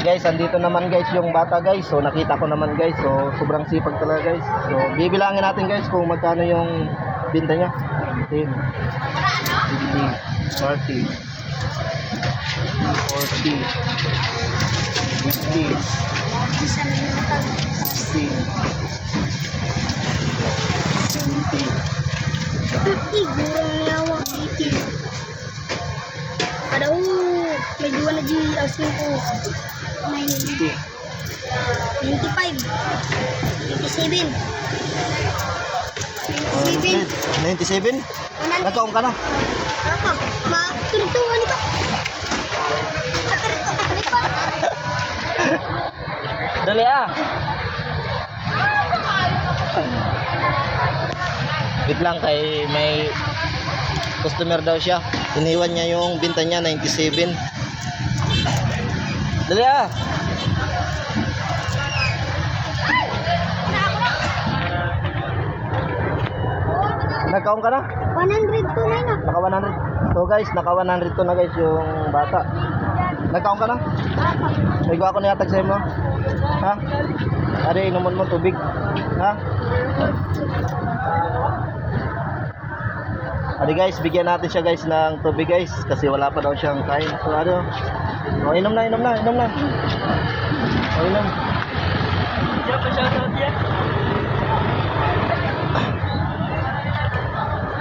Guys, andito naman guys yung bata guys. So nakita ko naman guys. So sobrang sipag talaga guys. So bibilangin natin guys kung magkano yung binta niya. 10, 20, 30, 40, 50, 60, 70. Ada may dua na G asing ko. 90. 95. 97. 97? Nagkaon ka na? Apa? Turungan ito. Dali ah. Wait lang kay may customer daw siya. Iniwan niya yung binta niya 97. Dali ah. Nagkaon ka na? 100 to na. Naka 100. So guys, naka 100 to na guys yung bata. Nagkaon ka na? May gawa ko na yatag sa'yo mo. Ha? Ari, inuman mo tubig. Ha? Ari guys, bigyan natin siya guys ng tubig guys. Kasi wala pa daw siyang kain. So ano? O, inom na. O, inom.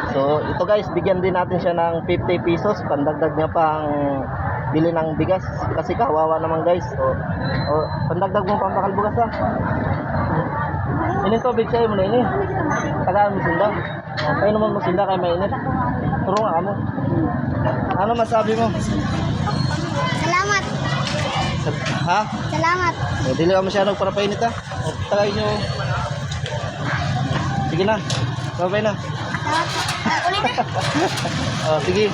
So ito guys, bigyan din natin siya ng 50 pesos. Pandagdag niya pang bili ng bigas. Kasi kawawa naman guys. So, pandagdag mo pang bakal bugas ha. Ining tubig sa'yo mo na ini. Tagaan mo sinda. Kaya naman mo sinda kaya mainit. Turo nga ka mo. Ano masabi mo? Salamat. Ha? Salamat. O, dili ka masyadong para painit ha. O, tagay nyo. Sige na. Babay na. Ulit na. O, sige.